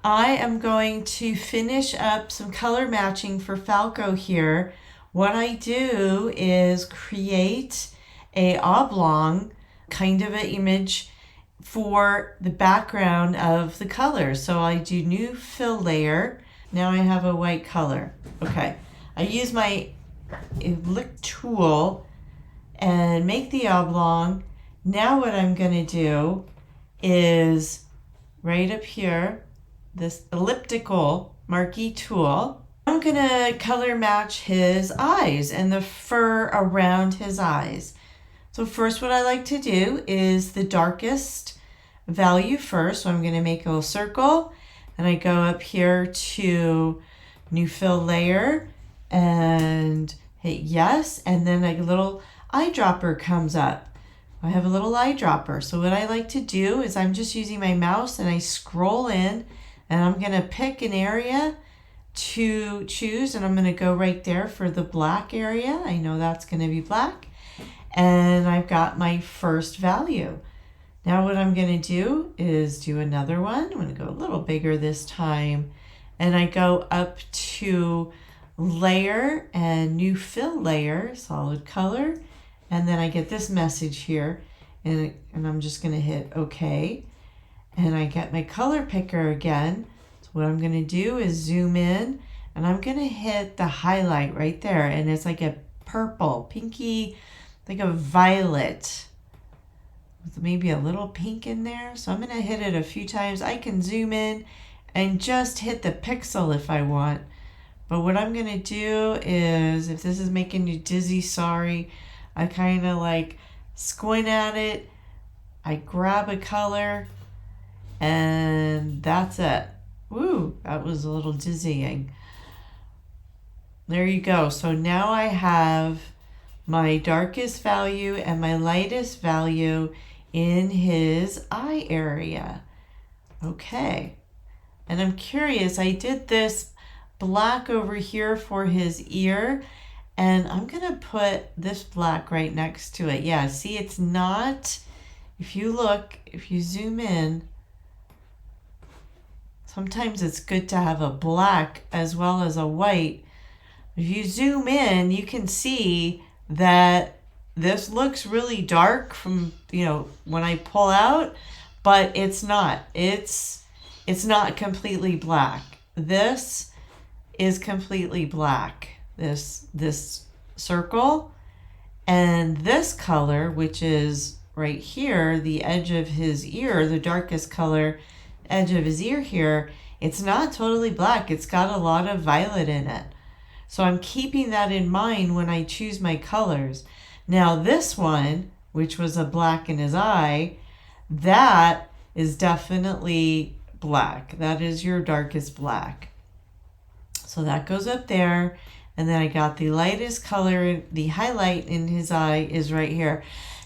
I am going to finish up some color matching for Falco here. What I do is create a oblong kind of an image for the background of the color. So I do new fill layer. Now I have a white color. Okay, I use my lick tool and make the oblong. Now what I'm going to do is right up here, this elliptical marquee tool, I'm going to color match his eyes and the fur around his eyes. So first what I like to do is the darkest value first. So I'm going to make a little circle and I go up here to new fill layer and hit yes, and then a little eyedropper comes up. I have a little eyedropper. So what I like to do is I'm just using my mouse and I scroll in and I'm going to pick an area to choose, and I'm going to go right there for the black area. I know that's going to be black. And I've got my first value. Now what I'm going to do is do another one. I'm going to go a little bigger this time. And I go up to layer and new fill layer, solid color. And then I get this message here. And I'm just going to hit OK. And I get my color picker again. So what I'm going to do is zoom in. And I'm going to hit the highlight right there. And it's like a purple, pinky, like a violet with maybe a little pink in there. So I'm going to hit it a few times. I can zoom in and just hit the pixel if I want. But what I'm going to do is, if this is making you dizzy, sorry, I kind of like squint at it. I grab a color and that's it. Woo, that was a little dizzying. There you go. So now I have my darkest value and my lightest value in his eye area. Okay. And I'm curious, I did this black over here for his ear, and I'm going to put this black right next to it. Yeah, see, it's not, if you look, if you zoom in, sometimes it's good to have a black as well as a white. If you zoom in, you can see that this looks really dark from, when I pull out, but it's not. It's not completely black. This is completely black. This circle, and this color, which is right here, the edge of his ear, the darkest color, edge of his ear here, it's not totally black. It's got a lot of violet in it. So I'm keeping that in mind when I choose my colors. Now this one, which was a black in his eye, that is definitely black. That is your darkest black. So that goes up there. And then I got the lightest color, the highlight in his eye is right here.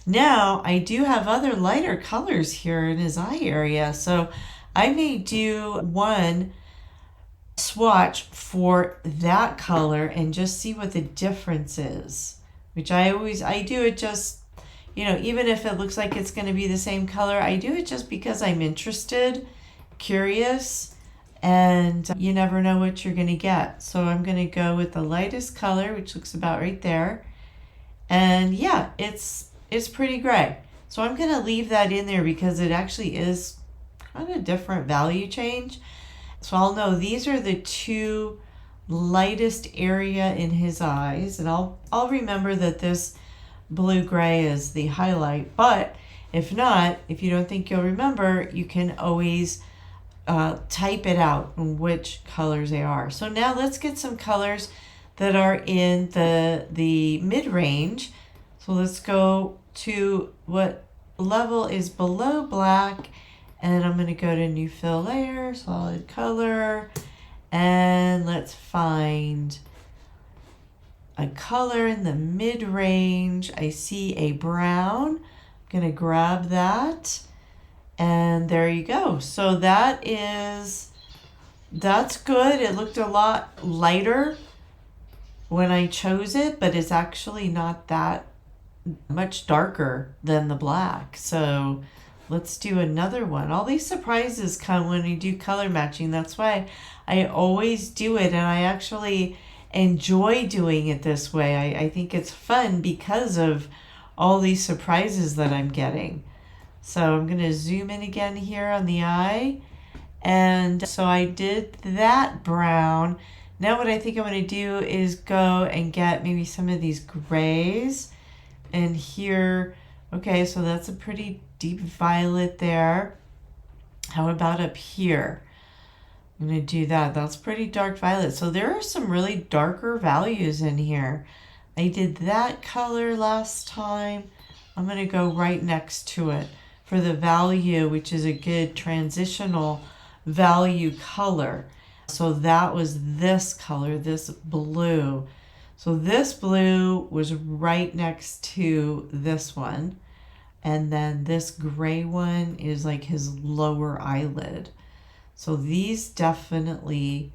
Now I do have other lighter colors here in his eye area. So I may do one swatch for that color and just see what the difference is, which I do it just, even if it looks like it's going to be the same color, I do it just because I'm interested, curious, and you never know what you're going to get. So I'm going to go with the lightest color, which looks about right there. And yeah, it's pretty gray. So I'm going to leave that in there because it actually is kind of different value change. So I'll know these are the two lightest area in his eyes, and I'll remember that this blue-gray is the highlight. But if not, if you don't think you'll remember, you can always type it out in which colors they are. So now let's get some colors that are in the mid-range. So let's go to what level is below black. And I'm going to go to new fill layer, solid color, and let's find a color in the mid-range. I see a brown. I'm going to grab that, and there you go. So that's good. It looked a lot lighter when I chose it, but it's actually not that much darker than the black. So let's do another one. All these surprises come when we do color matching. That's why I always do it, and I actually enjoy doing it this way. I think it's fun because of all these surprises that I'm getting. So I'm going to zoom in again here on the eye. And so I did that brown. Now what I think I'm going to do is go and get maybe some of these grays. And here, okay, so that's a pretty deep violet there. How about up here? I'm going to do that. That's pretty dark violet. So there are some really darker values in here. I did that color last time. I'm going to go right next to it for the value, which is a good transitional value color. So that was this color, this blue. So this blue was right next to this one. And then this gray one is like his lower eyelid. So these definitely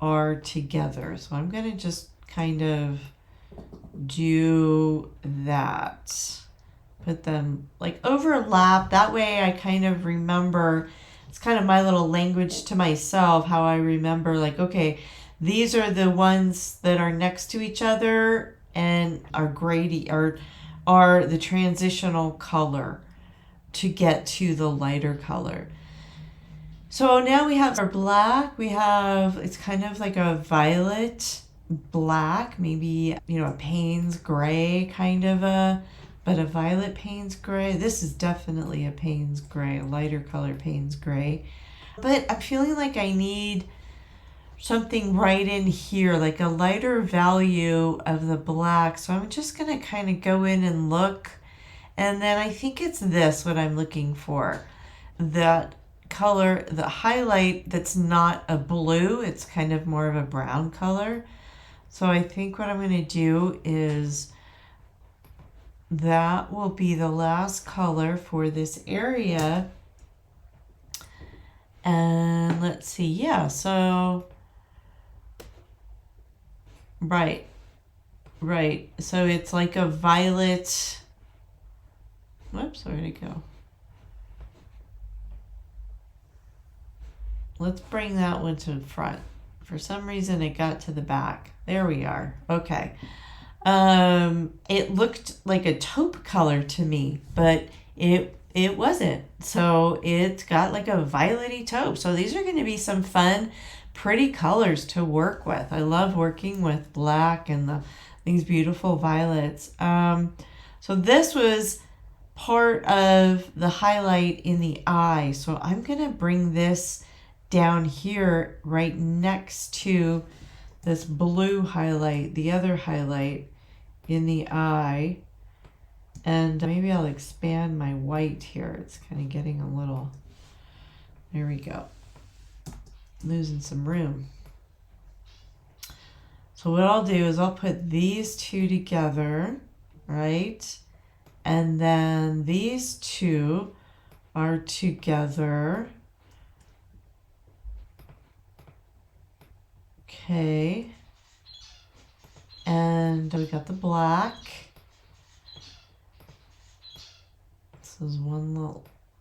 are together. So I'm going to just kind of do that. Put them like overlap. That way I kind of remember, it's kind of my little language to myself, how I remember like, okay, these are the ones that are next to each other and are grady or are the transitional color to get to the lighter color. So now we have our black. We have, it's kind of like a violet black, maybe, you know, a Payne's gray kind of but a violet Payne's gray. This is definitely a Payne's gray, a lighter color Payne's gray. But I'm feeling like I need something right in here, like a lighter value of the black. So I'm just going to kind of go in and look. And then I think it's this, what I'm looking for. That color, the highlight that's not a blue, it's kind of more of a brown color. So I think what I'm going to do is that will be the last color for this area. And let's see, yeah, so right. So it's like a violet. Whoops, where'd it go? Let's bring that one to the front. For some reason it got to the back. There we are. Okay. It looked like a taupe color to me, but it wasn't. So it's got like a violety taupe. So these are going to be some fun, pretty colors to work with. I love working with black and these beautiful violets. So this was part of the highlight in the eye. So I'm going to bring this down here right next to this blue highlight, the other highlight in the eye. And maybe I'll expand my white here. It's kind of getting a little, there we go, losing some room. So what I'll do is I'll put these two together, right? And then these two are together. Okay. And we got the black. This is one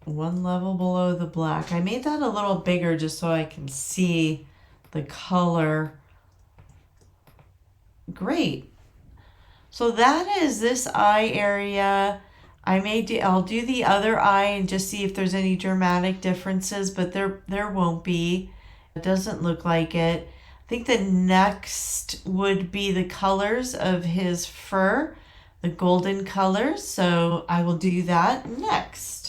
level below the black. I made that a little bigger just so I can see the color. Great. So that is this eye area. I'll do the other eye and just see if there's any dramatic differences, but there won't be. It doesn't look like it. I think the next would be the colors of his fur, the golden colors. So I will do that next.